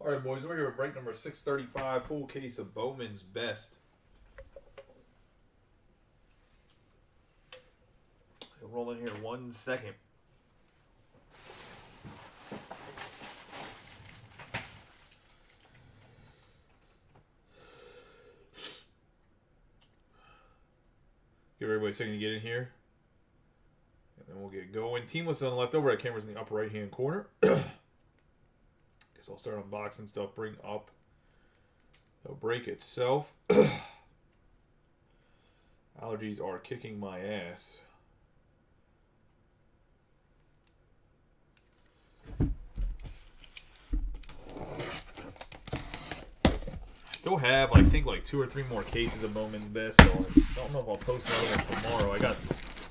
All right, boys, we're here with break number 635, full case of Bowman's Best. I'll roll in here 1 second. Give everybody a second to get in here. And then we'll get going. Team list on the left, overhead cameras in the upper right-hand corner. Guess I'll start unboxing stuff, bring up the break itself. Allergies are kicking my ass. Still have, I think, like 2 or 3 more cases of Bowman's Best, so I don't know if I'll post another one tomorrow. I got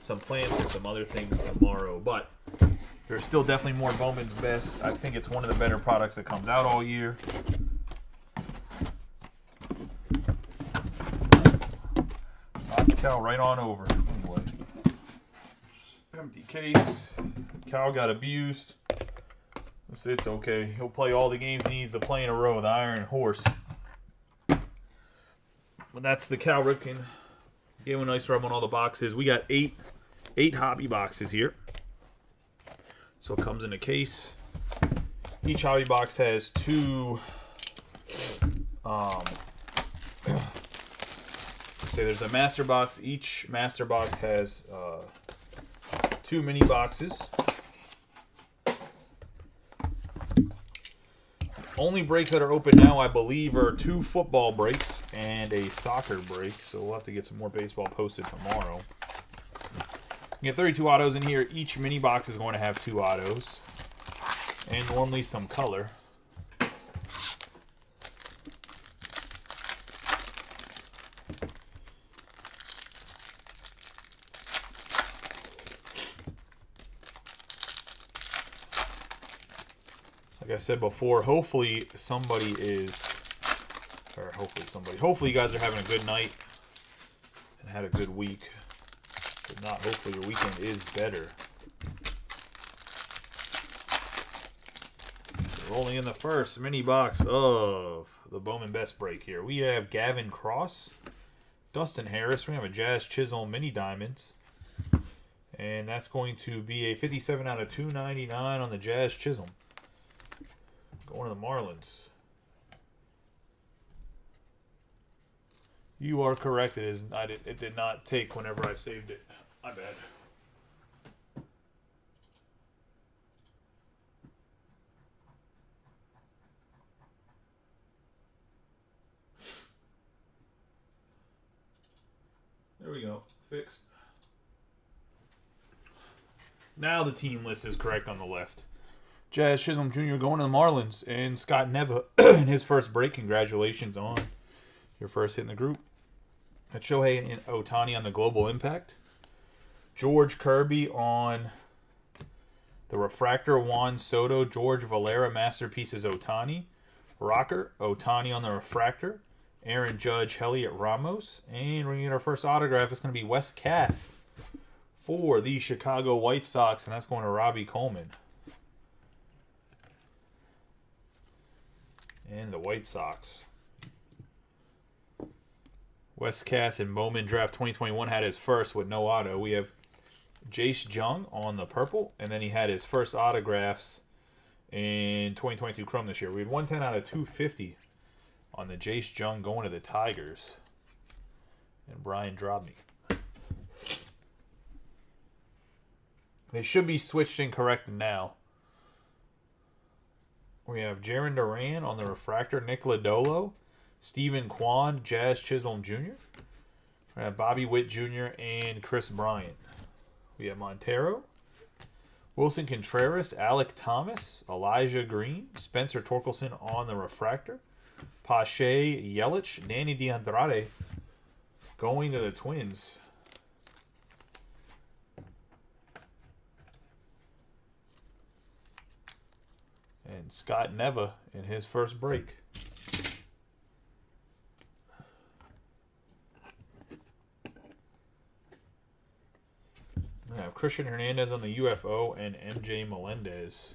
some plans for some other things tomorrow, but there's still definitely more Bowman's Best. I think it's one of the better products that comes out all year. Knock the cow right on over. Anyway, empty case. Cow got abused. It's okay. He'll play all the games he needs to play in a row. The Iron Horse. But that's the cow Ripken. Gave him a nice rub on all the boxes. We got eight hobby boxes here. So it comes in a case. Each hobby box has 2. Say there's a master box. Each master box has 2 mini boxes. Only breaks that are open now, I believe, are 2 football breaks and a soccer break. So we'll have to get some more baseball posted tomorrow. You have 32 autos in here. Each mini box is going to have 2 autos. And normally some color. Like I said before, hopefully you guys are having a good night and had a good week. If not, hopefully your weekend is better. So rolling in the first mini box of the Bowman Best break here. We have Gavin Cross, Dustin Harris. We have a Jazz Chisholm Mini Diamonds. And that's going to be a 57 out of 299 on the Jazz Chisholm. Going to the Marlins. You are correct. It did not take whenever I saved it. My bad. There we go. Fixed. Now the team list is correct on the left. Jazz Chisholm Jr. going to the Marlins. And Scott Neva in his first break. Congratulations on your first hit in the group. That's Shohei Ohtani on the Global Impact. George Kirby on the Refractor. Juan Soto, George Valera, Masterpieces Ohtani. Rocker, Ohtani on the Refractor. Aaron Judge, Elliot Ramos. And we're going to get our first autograph. It's going to be Wes Kath for the Chicago White Sox. And that's going to Robbie Coleman. And the White Sox. Wes Kath in Bowman Draft 2021 had his first with no auto. We have Jace Jung on the purple. And then he had his first autographs in 2022 Chrome this year. We had 110 out of 250 on the Jace Jung going to the Tigers. And Brian Drobny. They should be switched and corrected now. We have Jaron Duran on the Refractor. Nick Lodolo. Stephen Kwan, Jazz Chisholm Jr. We have Bobby Witt Jr. and Chris Bryant. We have Montero. Wilson Contreras, Alec Thomas, Elijah Green, Spencer Torkelson on the Refractor. Pache Yelich, Danny DeAndrade going to the Twins. And Scott Neva in his first break. We have Christian Hernandez on the UFO and MJ Melendez.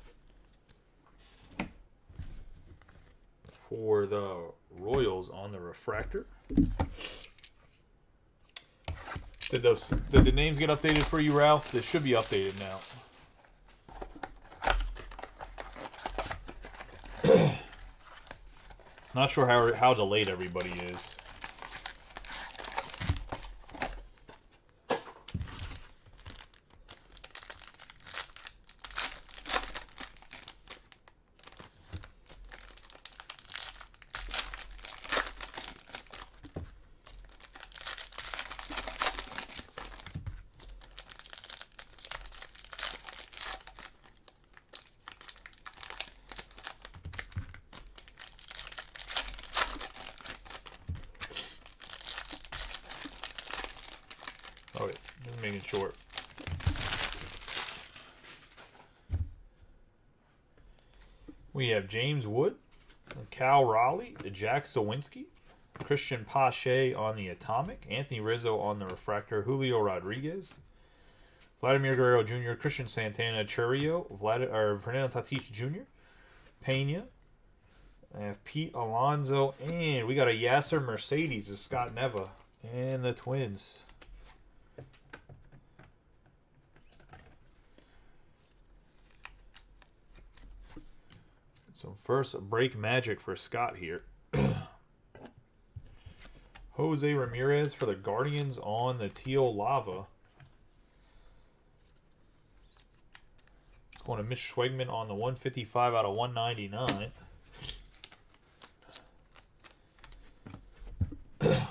for the Royals on the refractor. Did the names get updated for you, Ralph? This should be updated now. Not sure how delayed everybody is. Okay, just making sure. We have James Wood, Cal Raleigh, Jack Sawinski, Christian Pache on the Atomic, Anthony Rizzo on the refractor, Julio Rodriguez, Vladimir Guerrero Jr., Christian Santana, Churio, Fernando Tatis Jr., Pena. I have Pete Alonso, and we got a Yasser Mercedes of Scott Neva and the Twins. So first break magic for Scott here. Jose Ramirez for the Guardians on the Teal Lava. It's going to Mitch Schwegman on the 155 out of 199. We're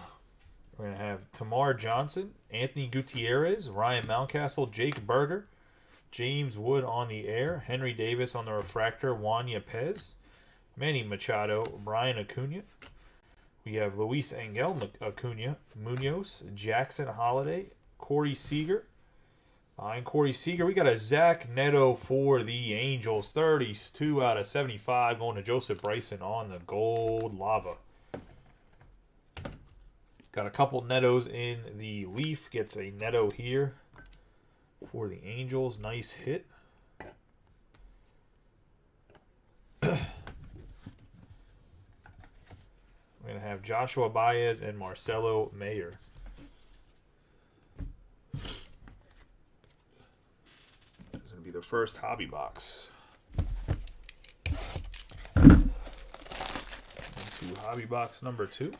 going to have Tamar Johnson, Anthony Gutierrez, Ryan Mountcastle, Jake Berger, James Wood on the air, Henry Davis on the refractor, Juan Yepez, Manny Machado, Brian Acuna. We have Luis Angel Acuna, Munoz, Jackson Holiday, Corey Seager. Behind Corey Seager, we got a Zach Neto for the Angels, 32 out of 75, going to Joseph Bryson on the Gold Lava. Got a couple Netos in the Leaf, gets a Neto here for the Angels. Nice hit. We're going to have Joshua Baez and Marcelo Mayer. That's going to be the first hobby box. Into hobby box number 2.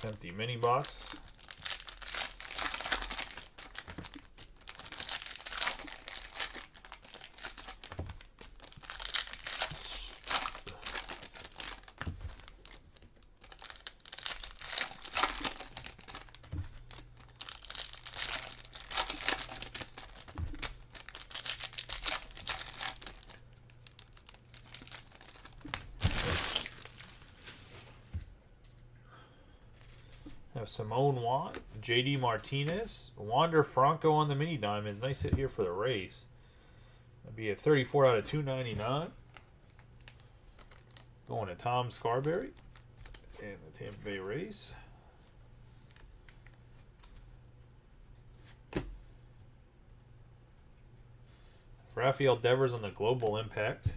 Empty mini box. Have Simone Watt, JD Martinez, Wander Franco on the mini diamond. Nice hit here for the Rays. That'd be a 34 out of 299. Going to Tom Scarberry and the Tampa Bay Rays. Rafael Devers on the Global Impact.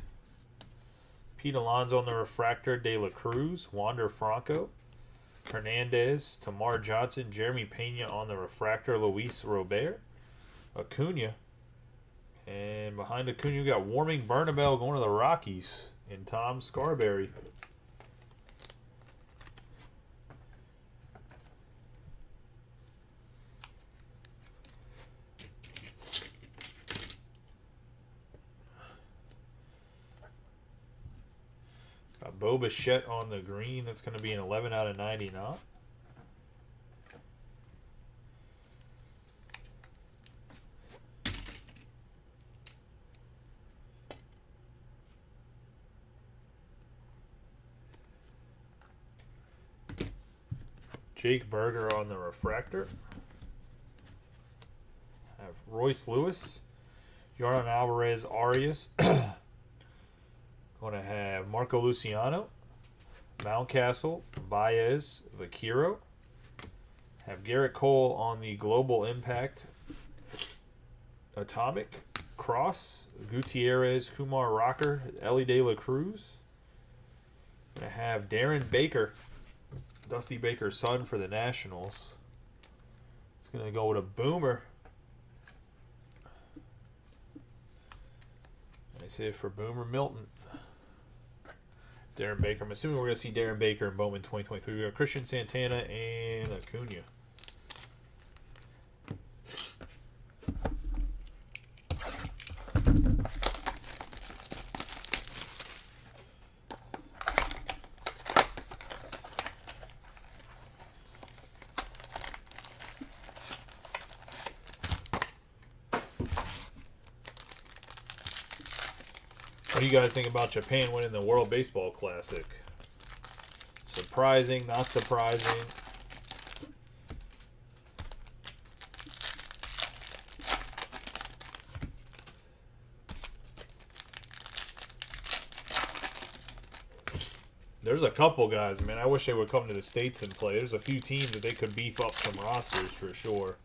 Pete Alonso on the refractor, De La Cruz, Wander Franco. Hernandez, Tamar Johnson, Jeremy Pena on the refractor, Luis Robert, Acuna. And behind Acuna, we got Warming Bernabel going to the Rockies and Tom Scarberry. Got Bo Bichette on the green. That's going to be an 11 out of 99. Jake Berger on the refractor. Have Royce Lewis, Yordan Alvarez Arias, Going to have Marco Luciano, Mountcastle, Baez, Vaquero. Have Garrett Cole on the Global Impact Atomic, Cross, Gutierrez, Kumar Rocker, Ellie De La Cruz. Going to have Darren Baker, Dusty Baker's son for the Nationals. It's going to go with a Boomer. That's it for Boomer Milton. Darren Baker. I'm assuming we're going to see Darren Baker in Bowman 2023. We got Christian Santana and Acuna. What do you guys think about Japan winning the World Baseball Classic? Surprising, not surprising? There's a couple guys, man. I wish they would come to the States and play. There's a few teams that they could beef up some rosters for sure.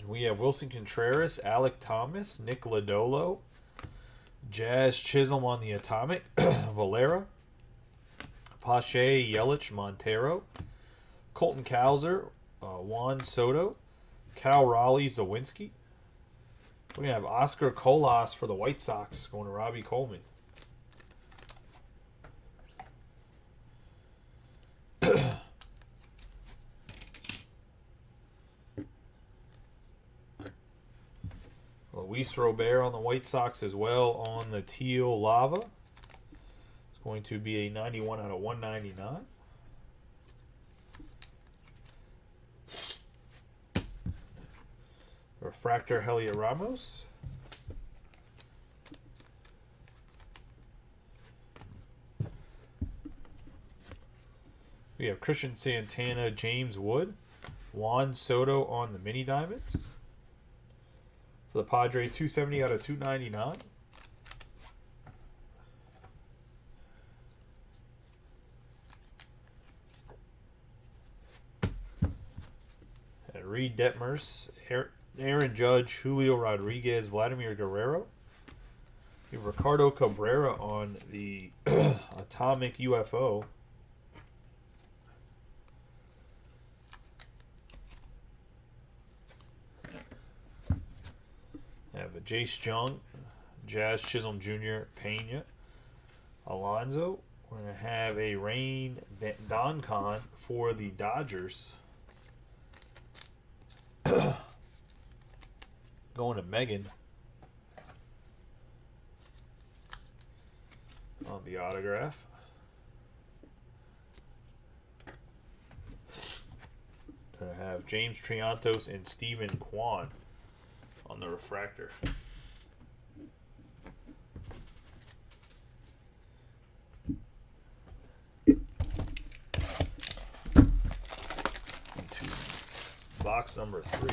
We have Wilson Contreras, Alec Thomas, Nick Lodolo, Jazz Chisholm on the Atomic, Valera, Pache, Yelich, Montero, Colton Cowser, Juan Soto, Cal Raleigh, Zawinski. We're going to have Oscar Colas for the White Sox going to Robbie Coleman. Luis Robert on the White Sox as well on the Teal Lava. It's going to be a 91 out of 199. Refractor Heliot Ramos. We have Christian Santana, James Wood, Juan Soto on the Mini Diamonds. For the Padres, 270 out of 299. And Reed Detmers, Aaron Judge, Julio Rodriguez, Vladimir Guerrero. We have Ricardo Cabrera on the Atomic UFO. Have a Jace Jung, Jazz Chisholm Jr., Pena, Alonso. We're going to have a Rain Doncon for the Dodgers. Going to Megan on the autograph. Going to have James Triantos and Steven Kwan on the refractor. Into box number 3.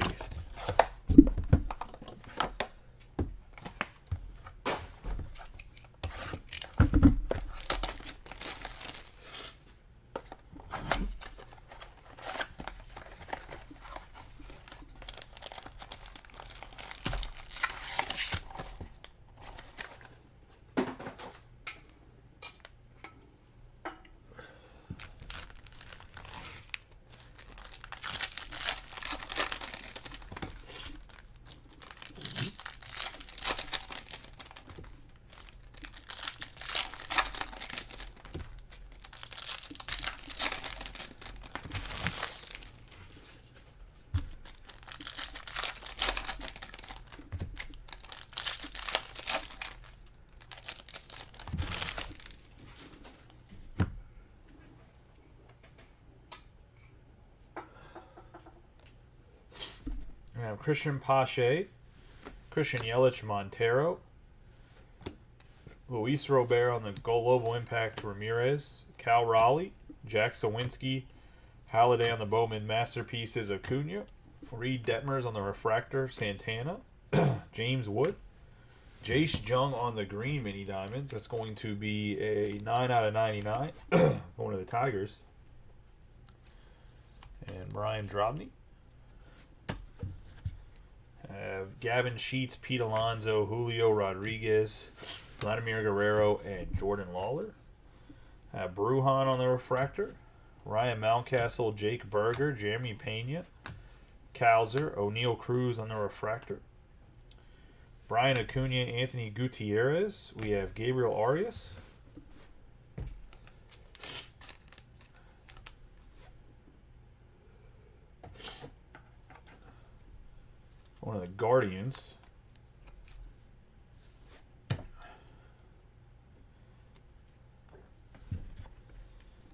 We have Christian Pache, Christian Yelich Montero, Luis Robert on the Global Impact Ramirez, Cal Raleigh, Jack Sawinski. Halliday on the Bowman Masterpieces, Acuna. Reed Detmers on the refractor, Santana. James Wood. Jace Jung on the green mini diamonds. That's going to be a 9 out of 99. Going to the Tigers. And Brian Drobny. Gavin Sheets, Pete Alonso, Julio Rodriguez, Vladimir Guerrero, and Jordan Lawler. Brujan on the refractor. Ryan Mountcastle, Jake Berger, Jeremy Pena, Calzer, O'Neal Cruz on the refractor. Brian Acuna, Anthony Gutierrez. We have Gabriel Arias. One of the Guardians.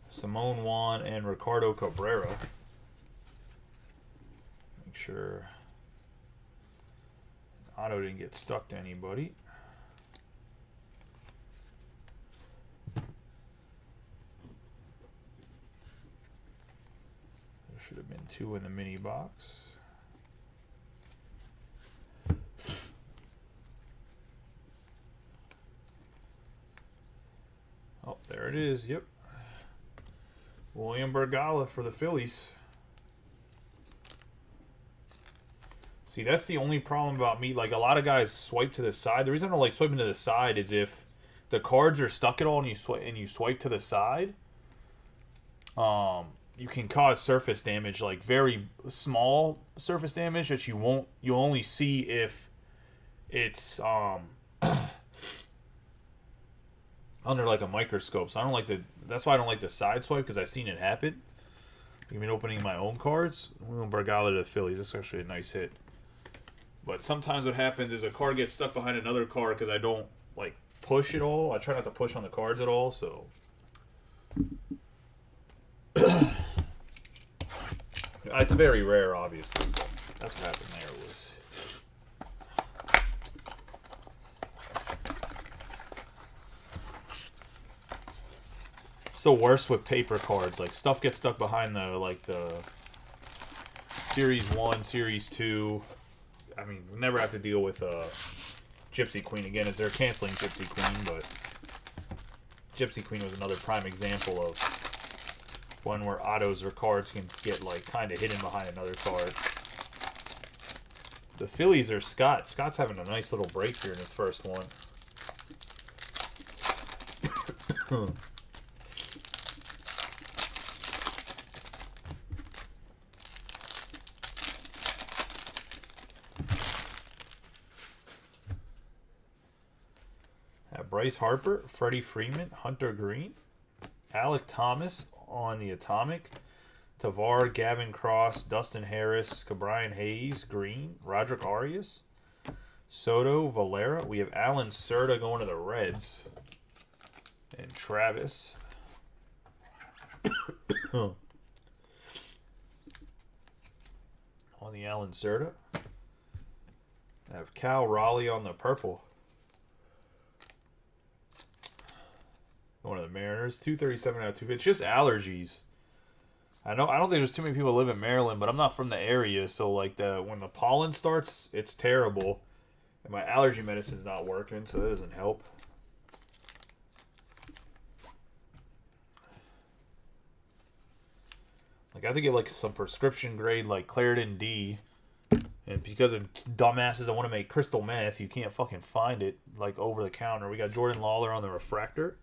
Simone Juan and Ricardo Cabrera. Make sure auto didn't get stuck to anybody. There should have been 2 in the mini box. Oh, there it is. Yep. William Bergala for the Phillies. See, that's the only problem about me. Like, a lot of guys swipe to the side. The reason I don't like swiping to the side is if the cards are stuck at all and you swipe to the side, you can cause surface damage, like very small surface damage that you only see if it's under like a microscope. So I don't like that's why I don't like the side swipe, because I've seen it happen. Even opening my own cards. Bergala to the Phillies. This is actually a nice hit. But sometimes what happens is a card gets stuck behind another card because I don't like push at all. I try not to push on the cards at all, so it's very rare, obviously. But that's what happened there. Was it's the worst with paper cards. Like, stuff gets stuck behind the Series 1, Series 2. I mean, we never have to deal with Gypsy Queen again, as they're canceling Gypsy Queen, but Gypsy Queen was another prime example of one where autos or cards can get like kind of hidden behind another card. The Phillies are Scott. Scott's having a nice little break here in his first one. Bryce Harper, Freddie Freeman, Hunter Green, Alec Thomas on the Atomic, Tavar, Gavin Cross, Dustin Harris, Cabrian Hayes, Green, Roderick Arias, Soto, Valera. We have Alan Serta going to the Reds, and Travis. On the Alan Serta. I have Cal Raleigh on the purple. One of the Mariners, 237 out of 250. It's just allergies. I don't think there's too many people who live in Maryland, but I'm not from the area, so like when the pollen starts, it's terrible, and my allergy medicine's not working, so that doesn't help. Like, I have to get like some prescription grade like Claritin D, and because of dumbasses that want to make crystal meth, you can't fucking find it like over the counter. We got Jordan Lawler on the refractor.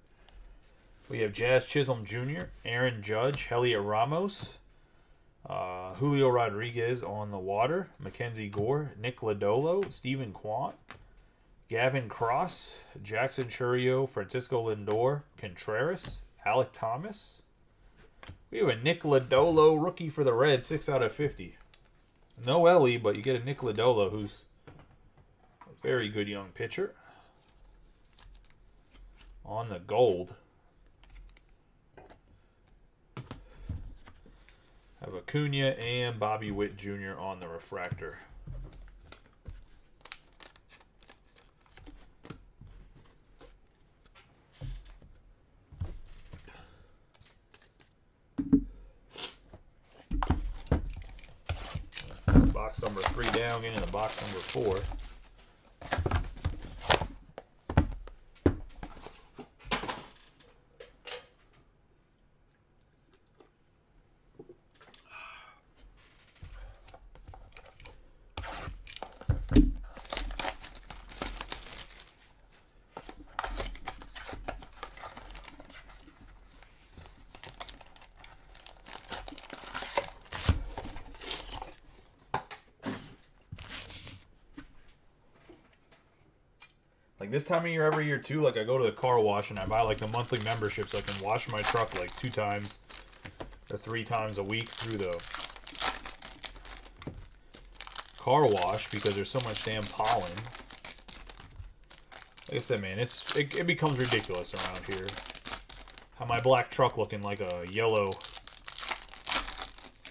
We have Jazz Chisholm Jr., Aaron Judge, Heliot Ramos, Julio Rodriguez on the water, Mackenzie Gore, Nick Lodolo, Stephen Kwan, Gavin Cross, Jackson Churio, Francisco Lindor, Contreras, Alec Thomas. We have a Nick Lodolo rookie for the Reds, 6 out of 50. No Ellie, but you get a Nick Lodolo, who's a very good young pitcher. On the gold. Have Acuna and Bobby Witt Jr. on the refractor. Box number 3 down, getting into box number 4. Like this time of year every year too, like I go to the car wash and I buy like the monthly membership so I can wash my truck like 2 times or 3 times a week through the car wash because there's so much damn pollen. Like I said, man, it becomes ridiculous around here. How my black truck looking like a yellow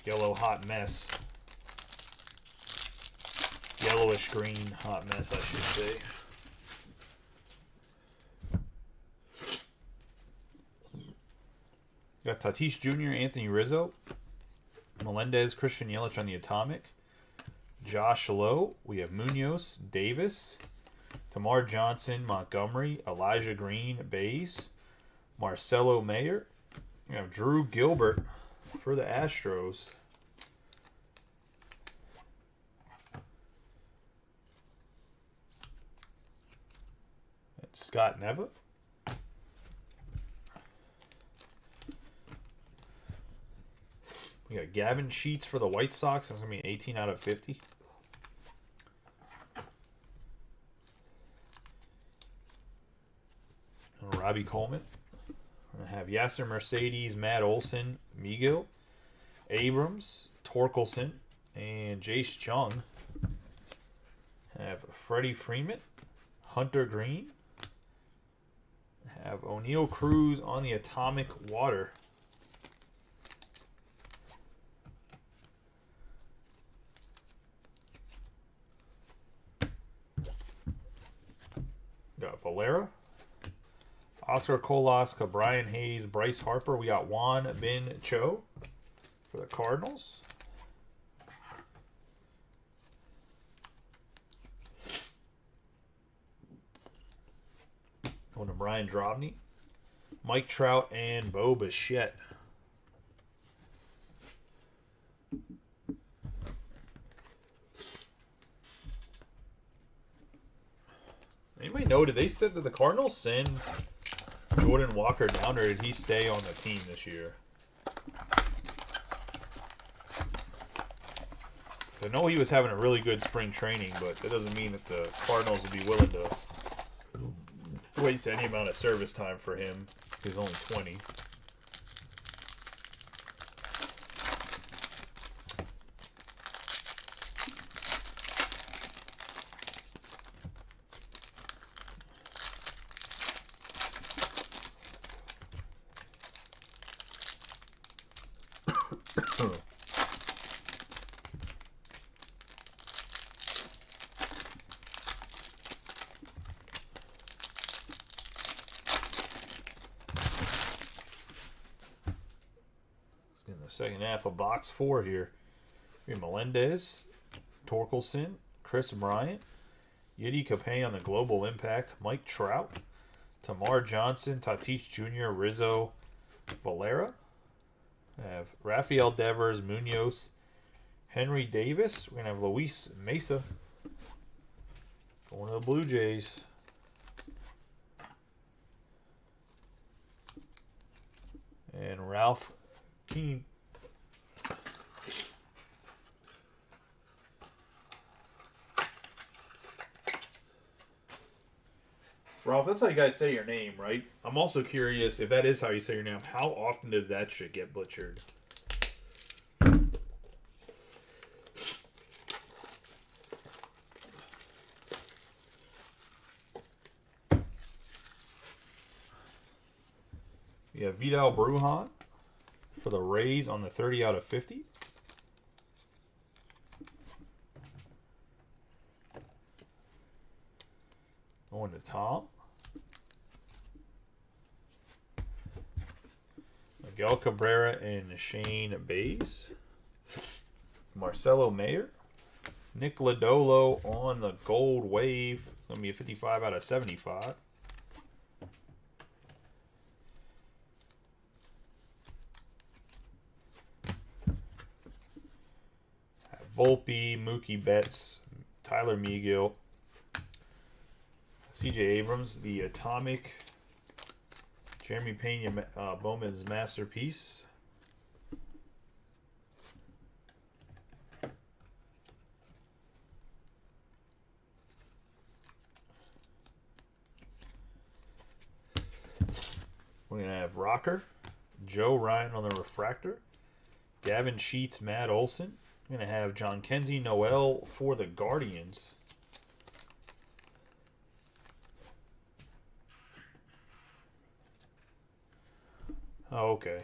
hot mess. Yellowish green hot mess, I should say. Got Tatis Jr., Anthony Rizzo, Melendez, Christian Yelich on the Atomic, Josh Lowe. We have Munoz, Davis, Tamar Johnson, Montgomery, Elijah Green, Bays, Marcelo Mayer. We have Drew Gilbert for the Astros. That's Scott Neva. We got Gavin Sheets for the White Sox. That's going to be an 18 out of 50. And Robbie Coleman. We're going to have Yasser Mercedes, Matt Olson, Miguel, Abrams, Torkelson, and Jace Jung. Have Freddie Freeman, Hunter Green. Have O'Neal Cruz on the Atomic Water. Got Valera, Oscar Koloska, Brian Hayes, Bryce Harper. We got Juan Bin Cho for the Cardinals. Going to Brian Drobny, Mike Trout, and Bo Bichette. Anybody know, did they said that the Cardinals send Jordan Walker down, or did he stay on the team this year? I know he was having a really good spring training, but that doesn't mean that the Cardinals would be willing to waste any amount of service time for him. He's only 20. In the second half of box 4 here, we have Melendez, Torkelson, Chris Bryant, Yiddy Capay on the Global Impact, Mike Trout, Tamar Johnson, Tatis Jr., Rizzo, Valera. We have Rafael Devers, Munoz, Henry Davis. We're going to have Luis Mesa going to the Blue Jays. And Ralph Keane. Ralph, that's how you guys say your name, right? I'm also curious if that is how you say your name. How often does that shit get butchered? We have Vidal Brujan for the Rays on the 30 out of 50. Going to Tom. Miguel Cabrera and Shane Bays. Marcelo Mayer Nick Lodolo on the gold wave. It's going to be a 55 out of 75. Volpe, Mookie Betts, Tyler Megill, CJ Abrams, the Atomic, Jeremy Pena, Bowman's Masterpiece. We're going to have Rocker, Joe Ryan on the Refractor, Gavin Sheets, Matt Olson. We're going to have John Kenzie Noel for the Guardians. Oh, okay.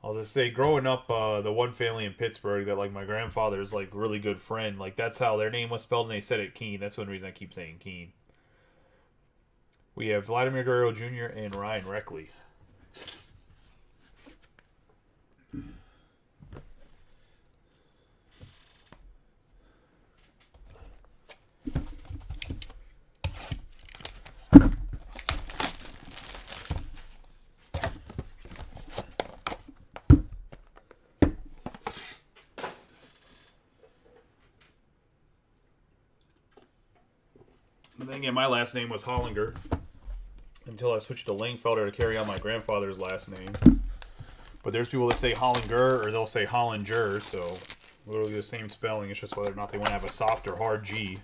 I'll just say, growing up, the one family in Pittsburgh that, like, my grandfather's, like, really good friend, like, that's how their name was spelled, and they said it Keene. That's one reason I keep saying Keene. We have Vladimir Guerrero Jr. and Ryan Reckley. And then again, my last name was Hollinger until I switched to Langfelder to carry on my grandfather's last name. But there's people that say Hollinger or they'll say Hollinger, so literally the same spelling. It's just whether or not they want to have a soft or hard G.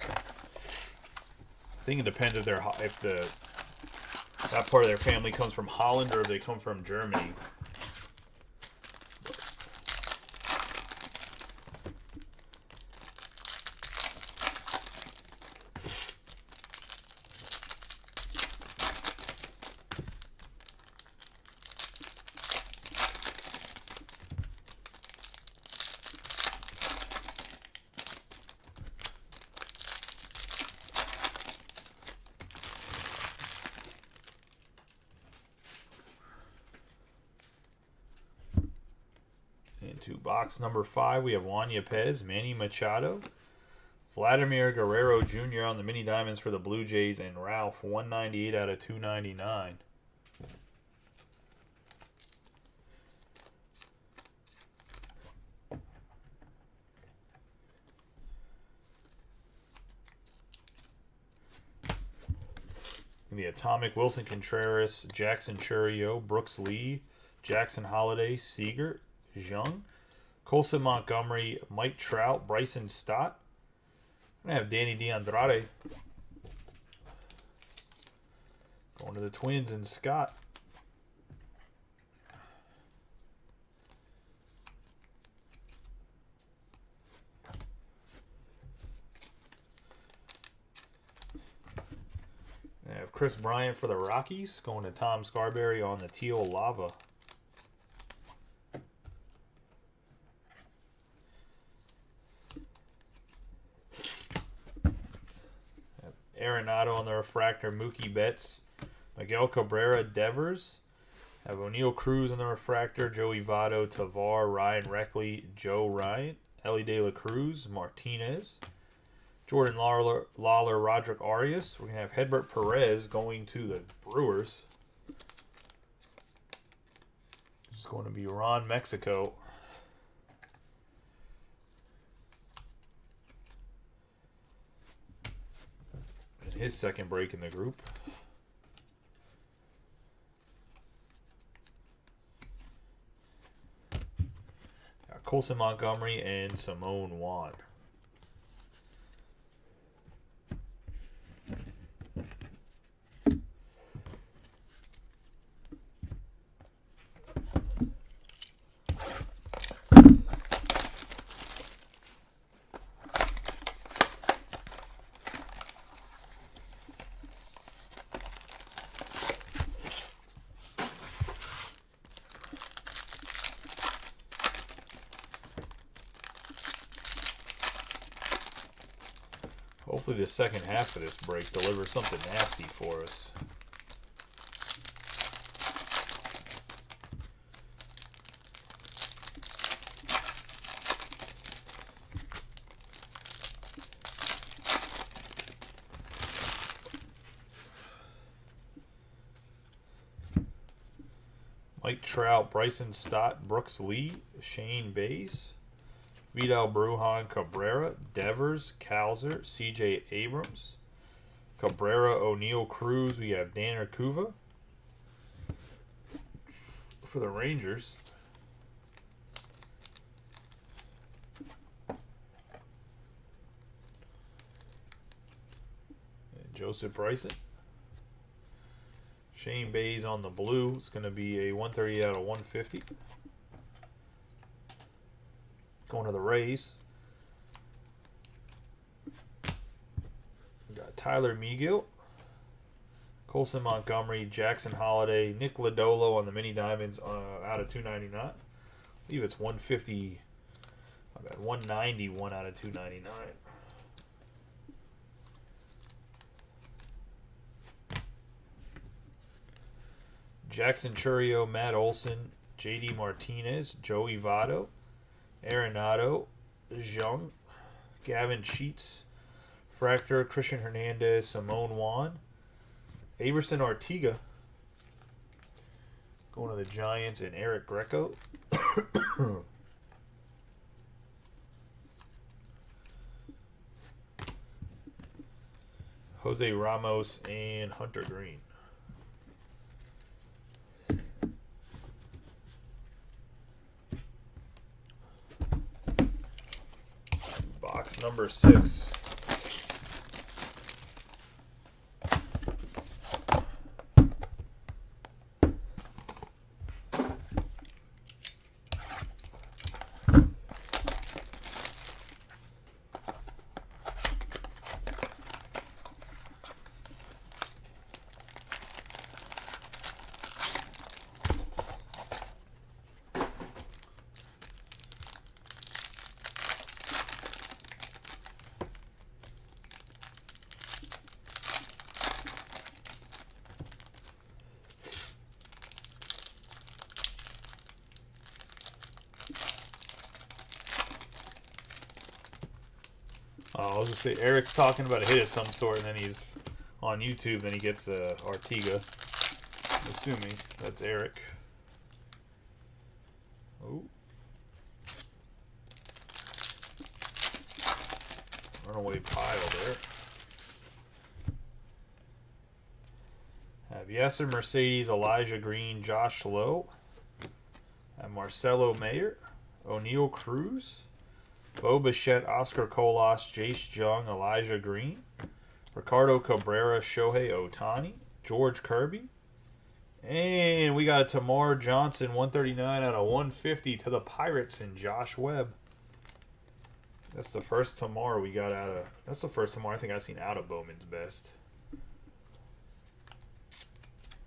I think it depends if that part of their family comes from Holland or if they come from Germany. Into box number 5, we have Juan Yepez, Manny Machado, Vladimir Guerrero Jr. on the mini diamonds for the Blue Jays, and Ralph, 198 out of 299. In the Atomic, Wilson Contreras, Jackson Churio, Brooks Lee, Jackson Holiday, Seager, Jung, Colson Montgomery, Mike Trout, Bryson Stott. I'm going to have Danny DeAndrade going to the Twins and Scott. I have Chris Bryant for the Rockies going to Tom Scarberry on the Teal Lava. Arenado on the Refractor, Mookie Betts, Miguel Cabrera, Devers. Have O'Neill Cruz on the Refractor, Joey Votto, Tavar, Ryan Reckley, Joe Ryan, Ellie De La Cruz, Martinez, Jordan Lawler, Roderick Arias. We're going to have Hedbert Perez going to the Brewers. It's going to be Ron Mexico. His second break in the group. Got Colson Montgomery and Simone Wan. Hopefully the second half of this break delivers something nasty for us. Mike Trout, Bryson Stott, Brooks Lee, Shane Bays, Vidal Brujan, Cabrera, Devers, Kalzer, CJ Abrams, Cabrera, O'Neal, Cruz. We have Dan Arcuva for the Rangers. And Joseph Bryson. Shane Bays on the blue. It's going to be a 130 out of 150. Going to the Rays. We got Tyler Megill, Colson Montgomery, Jackson Holiday, Nick Lodolo on the mini diamonds out of 299. I believe it's 150. I got 191 out of 299. Jackson Churio, Matt Olson, JD Martinez, Joey Votto, Arenado, Jung, Gavin Sheets, Fractor, Christian Hernandez, Simone Juan, Aberson Artiga, going to the Giants, and Eric Greco. Jose Ramos and Hunter Green. Box number 6. I was going to say, Eric's talking about a hit of some sort, and then he's on YouTube, then he gets Artiga. I'm assuming that's Eric. Oh. Runaway pile there. Have Yasser Mercedes, Elijah Green, Josh Lowe. Have Marcelo Mayer, O'Neal Cruz, Bo Bichette, Oscar Colas, Jace Jung, Elijah Green, Ricardo Cabrera, Shohei Ohtani, George Kirby, and we got a Tamar Johnson, 139 out of 150 to the Pirates, and Josh Webb. That's the first Tamar we got out of. That's the first Tamar I think I've seen out of Bowman's Best.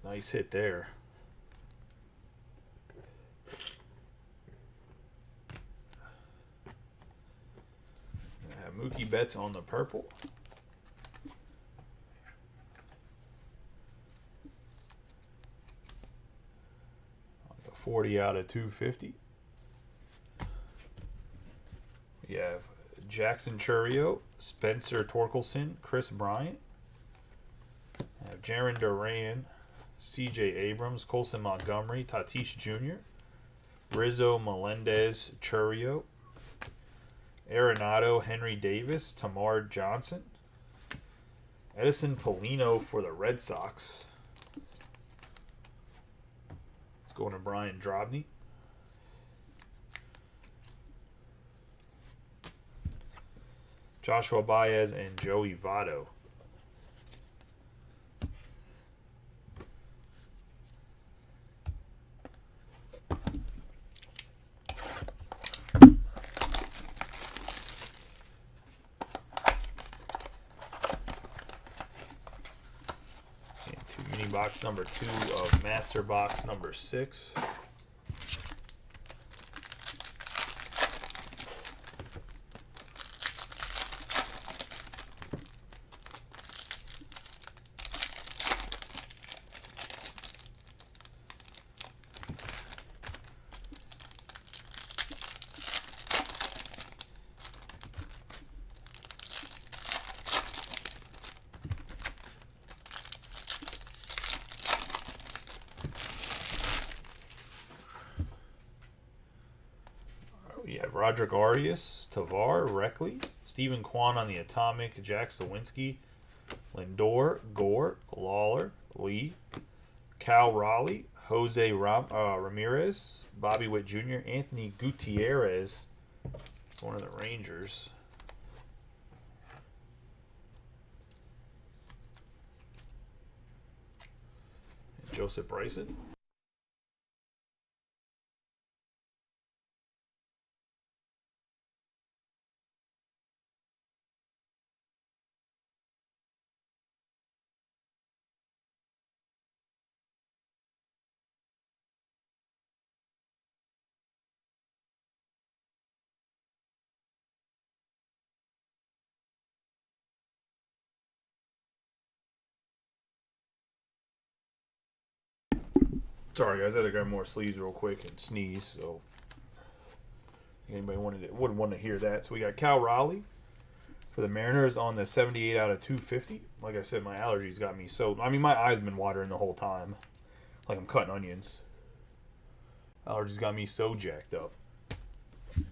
Nice hit there. Mookie Betts on the purple. 40 out of 250. We have Jackson Churio, Spencer Torkelson, Chris Bryant. I have Jarren Duran, CJ Abrams, Colson Montgomery, Tatis Jr., Rizzo, Melendez, Churio, Arenado, Henry Davis, Tamar Johnson, Edison Polino for the Red Sox. It's going to Brian Drobny. Joshua Baez and Joey Votto. Mini box number 2 of Master Box number 6. have Roderick Arias, Tavar, Reckley, Stephen Kwan on the Atomic, Jack Sawinski, Lindor, Gore, Lawler, Lee, Cal Raleigh, Jose Ramirez, Bobby Witt Jr., Anthony Gutierrez, one of the Rangers. And Joseph Bryson. Sorry, guys, I had to grab more sleeves real quick and sneeze. So, anybody wouldn't want to hear that. So we got Cal Raleigh for the Mariners on the 78 out of 250. Like I said, my allergies got me so. I mean, my eyes been watering the whole time, like I'm cutting onions. Allergies got me so jacked up.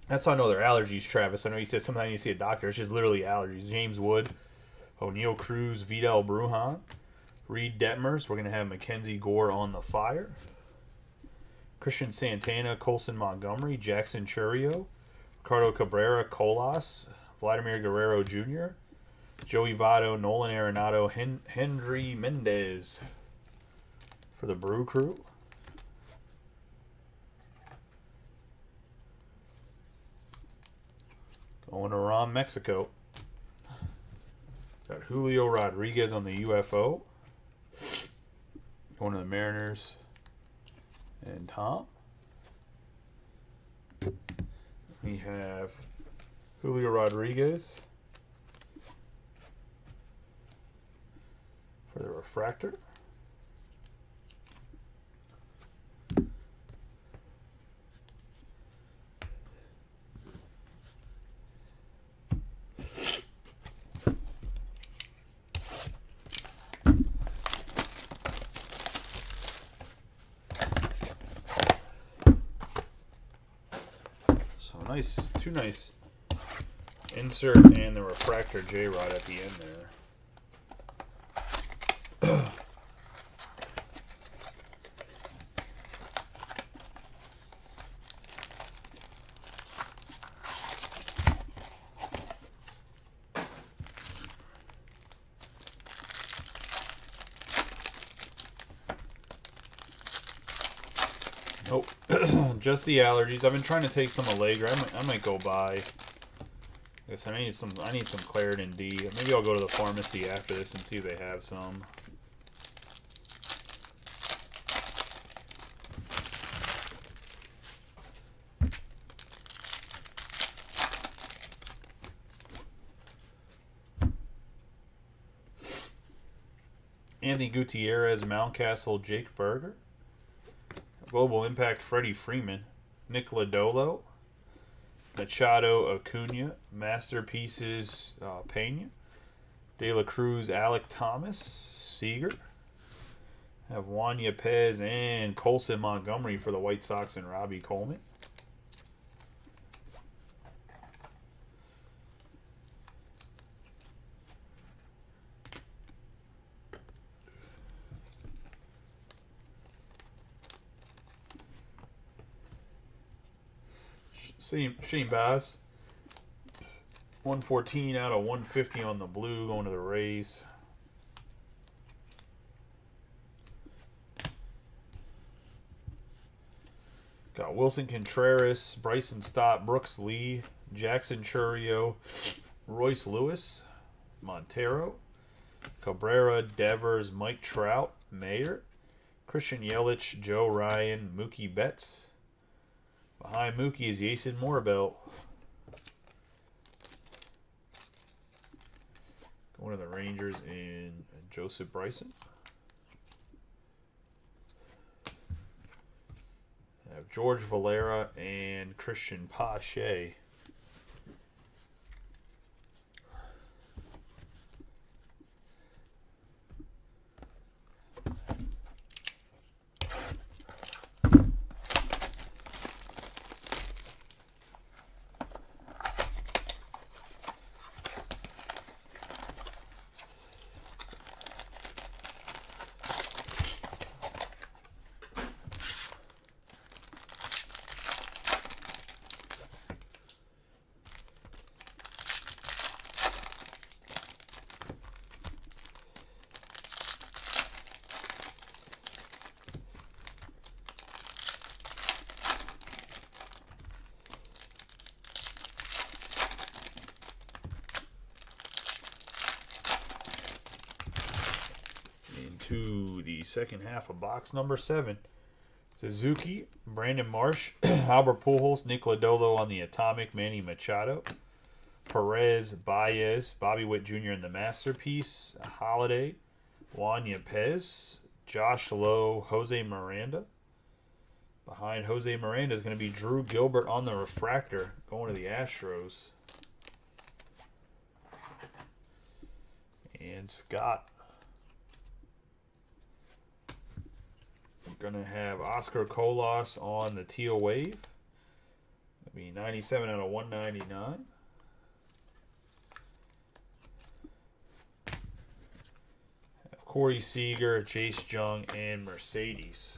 That's how I know they're allergies, Travis. I know you said sometimes you see a doctor. It's just literally allergies. James Wood, O'Neill Cruz, Vidal Brujan, Reed Detmers. We're gonna have Mackenzie Gore on the fire. Christian Santana, Colson Montgomery, Jackson Churio, Ricardo Cabrera, Colas, Vladimir Guerrero Jr., Joey Votto, Nolan Arenado, Henry Mendez for the Brew Crew. Going around Mexico. Got Julio Rodriguez on the UFO. Going to the Mariners. And Tom. We have Julio Rodriguez for the refractor. Nice, two nice insert and the refractor J-Rod at the end there. Nope. Just the allergies. I've been trying to take some Allegra. I might go buy. I guess I need some Claritin D. Maybe I'll go to the pharmacy after this and see if they have some. Anthony Gutierrez, Mountcastle, Jake Berger. Global Impact, Freddie Freeman, Nick Lodolo, Machado, Acuna, Masterpieces, Pena, De La Cruz, Alec Thomas, Seager. Have Juan Yepez and Colson Montgomery for the White Sox and Robbie Coleman. Shane Bass, 114 out of 150 on the blue, going to the Rays. Got Wilson Contreras, Bryson Stott, Brooks Lee, Jackson Churio, Royce Lewis, Montero, Cabrera, Devers, Mike Trout, Mayer, Christian Yelich, Joe Ryan, Mookie Betts. Behind Mookie is Jason Morabel. Going to the Rangers and Joseph Bryson. Have George Valera and Christian Pache. to the second half of box number 7. Suzuki, Brandon Marsh, Albert Pujols, Nick Lodolo on the Atomic, Manny Machado, Perez, Baez, Bobby Witt Jr. in the Masterpiece, Holiday, Juan Yepez, Josh Lowe, Jose Miranda. Behind Jose Miranda is going to be Drew Gilbert on the refractor, going to the Astros. And Scott. We're going to have Oscar Colas on the Teal Wave. That'll be 97 out of 199. Corey Seager, Chase Jung, and Mercedes.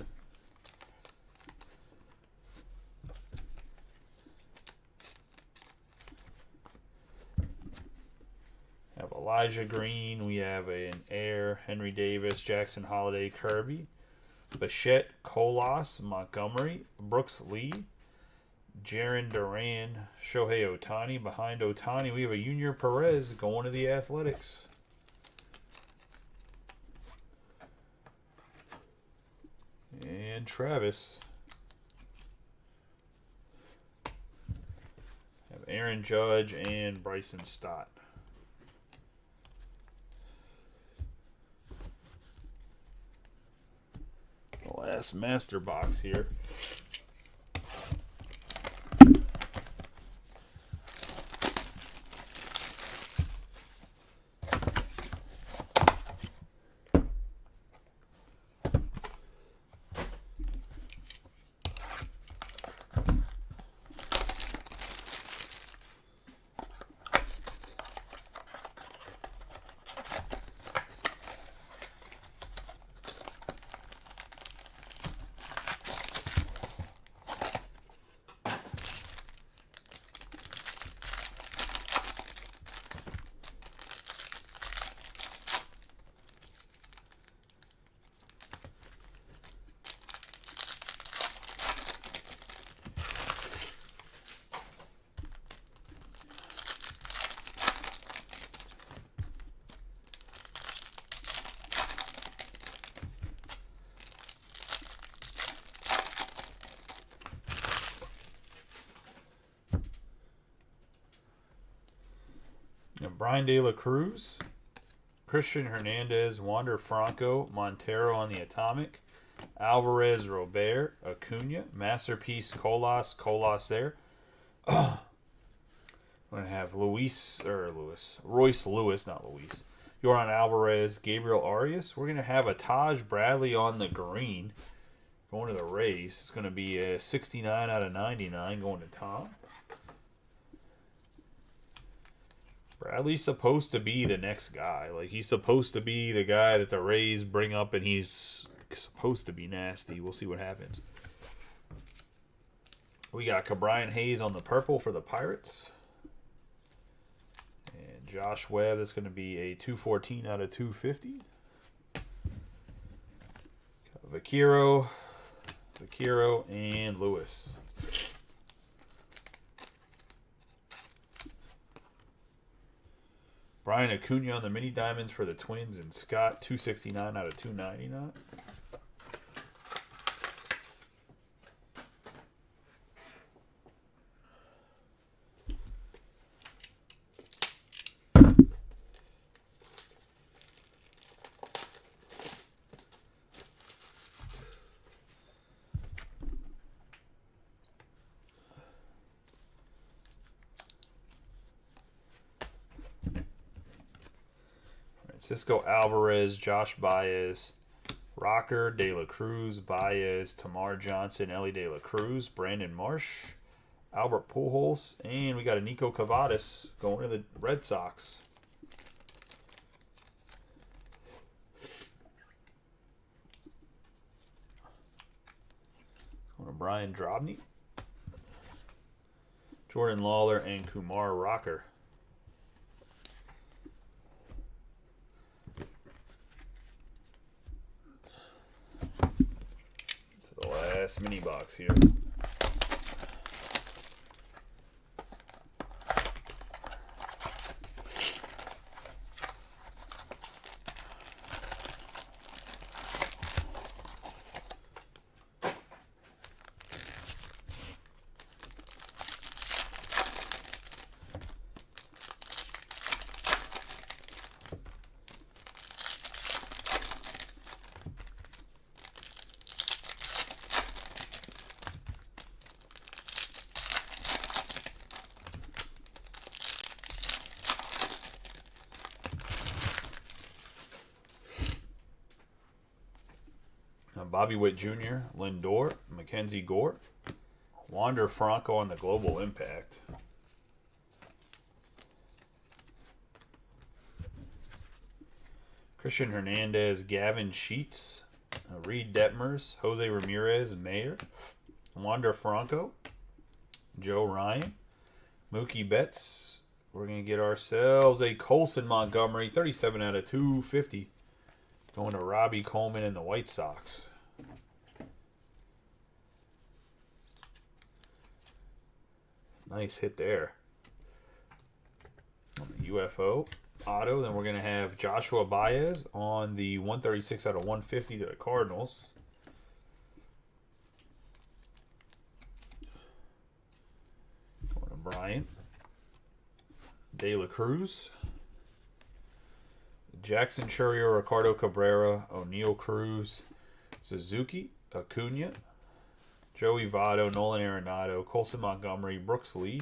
Have Elijah Green. We have an Air, Henry Davis, Jackson Holiday, Kirby, Bichette, Colas, Montgomery, Brooks Lee, Jaron Duran, Shohei Ohtani. Behind Ohtani, we have a Junior Perez going to the Athletics. And Travis. Have Aaron Judge and Bryson Stott. The last master box here. Brian De La Cruz, Christian Hernandez, Wander Franco, Montero on the Atomic, Alvarez, Robert, Acuna, Masterpiece, Colas there. We're going to have Royce Lewis, not Luis. Yordan Alvarez, Gabriel Arias. We're going to have a Taj Bradley on the green going to the Rays. It's going to be a 69 out of 99 going to Tom. Bradley's supposed to be the next guy. Like, he's supposed to be the guy that the Rays bring up, and he's supposed to be nasty. We'll see what happens. We got Cabrian Hayes on the purple for the Pirates. And Josh Webb, that's going to be a 214 out of 250. Vaquero, and Lewis. Brian Acuna on the mini diamonds for the Twins, and Scott 269 out of 299. Francisco Alvarez, Josh Baez, Rocker, De La Cruz, Baez, Tamar Johnson, Ellie De La Cruz, Brandon Marsh, Albert Pujols, and we got a Nico Cavadas going to the Red Sox. Going to Brian Drobny, Jordan Lawler, and Kumar Rocker. Last mini box here. Bobby Witt Jr., Lindor, Mackenzie Gore, Wander Franco on the Global Impact. Christian Hernandez, Gavin Sheets, Reed Detmers, Jose Ramirez, Mayer, Wander Franco, Joe Ryan, Mookie Betts. We're going to get ourselves a Colson Montgomery, 37 out of 250. Going to Robbie Coleman and the White Sox. Nice hit there. On the UFO auto, then we're going to have Joshua Baez on the 136 out of 150 to the Cardinals. Going to Bryant. De La Cruz. Jackson Chourio, Ricardo Cabrera, O'Neal Cruz, Suzuki, Acuna, Joey Votto, Nolan Arenado, Colson Montgomery, Brooks Lee,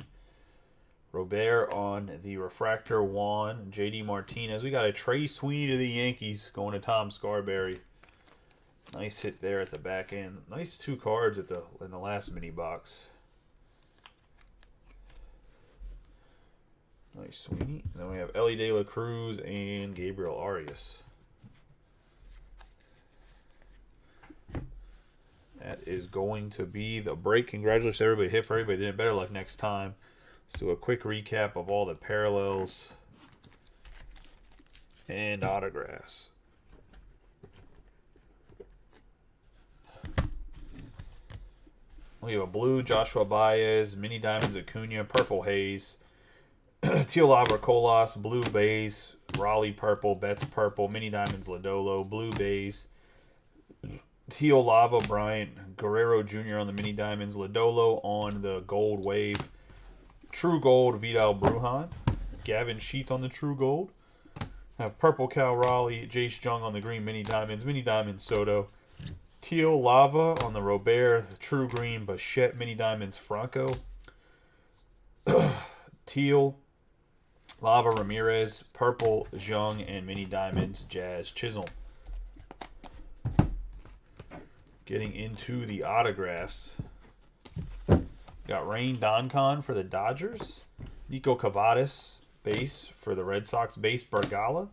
Robert on the refractor, Juan, JD Martinez. We got a Trey Sweeney to the Yankees going to Tom Scarberry. Nice hit there at the back end. Nice 2 cards in the last mini box. Nice Sweeney. And then we have Ellie De La Cruz and Gabriel Arias. That is going to be the break. Congratulations to everybody. Hit for everybody. Did it better luck next time. Let's do a quick recap of all the parallels and autographs. We have a blue Joshua Baez, mini diamonds Acuna, purple Hayes, teal lava Colas, blue Bays, Raleigh purple, Betts purple, mini diamonds Lodolo, blue Bays, teal lava Bryant, Guerrero Jr. on the mini diamonds, Lodolo on the gold wave, true gold Vidal Brujan, Gavin Sheets on the true gold, have purple Cal Raleigh, Jace Jung on the green mini diamonds Soto, teal lava on the Robert, the true green Bichette mini diamonds Franco, teal lava Ramirez, purple Jung, and mini diamonds Jazz Chisholm. Getting into the autographs. Got Rain Doncon for the Dodgers, Nico Cavadas base for the Red Sox, base Bergala,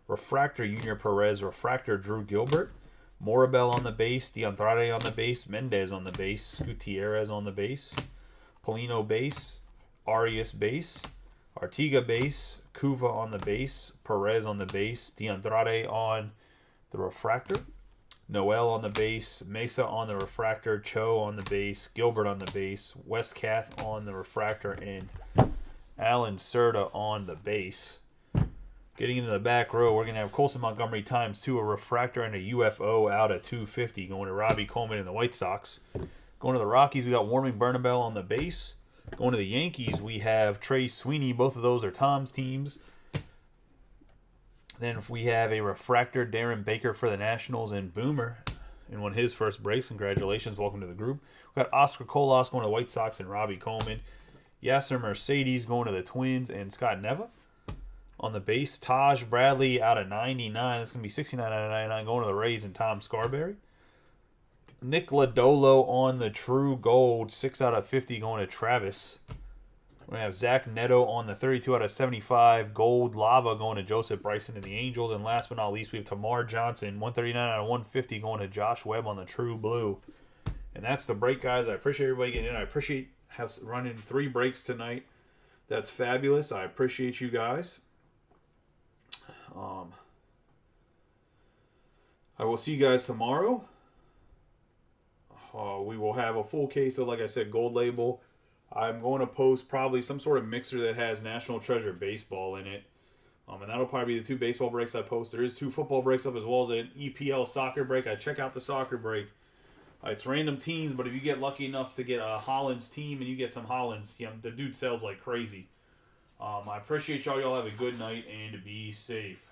refractor Junior Perez, refractor Drew Gilbert, Morabel on the base, D'Andrade on the base, Mendez on the base, Gutierrez on the base, Polino base, Arias base, Artiga base, Cuva on the base, Perez on the base, D'Andrade on the refractor, Noel on the base, Mesa on the refractor, Cho on the base, Gilbert on the base, Westcath on the refractor, and Alan Serta on the base. Getting into the back row, we're going to have Colson Montgomery ×2, a refractor, and a UFO out at 250, going to Robbie Coleman and the White Sox. Going to the Rockies, we got Warming Bernabel on the base. Going to the Yankees, we have Trey Sweeney. Both of those are Tom's teams. Then if we have a refractor, Darren Baker for the Nationals, and Boomer in one of his first breaks. Congratulations. Welcome to the group. We got Oscar Colas going to the White Sox and Robbie Coleman. Yasser Mercedes going to the Twins and Scott Neva. On the base, Taj Bradley out of 99. That's going to be 69 out of 99 going to the Rays and Tom Scarberry. Nick Lodolo on the true gold, 6 out of 50 going to Travis. We're going to have Zach Neto on the 32 out of 75 gold lava going to Joseph Bryson and the Angels. And last but not least, we have Tamar Johnson, 139 out of 150 going to Josh Webb on the true blue. And that's the break, guys. I appreciate everybody getting in. I appreciate running 3 breaks tonight. That's fabulous. I appreciate you guys. I will see you guys tomorrow. We will have a full case of, like I said, Gold Label. I'm going to post probably some sort of mixer that has National Treasure Baseball in it. And that'll probably be the 2 baseball breaks I post. There is 2 football breaks up as well as an EPL soccer break. I check out the soccer break. It's random teams, but if you get lucky enough to get a Holland's team and you get some Holland's, the dude sells like crazy. I appreciate y'all. Y'all have a good night and be safe.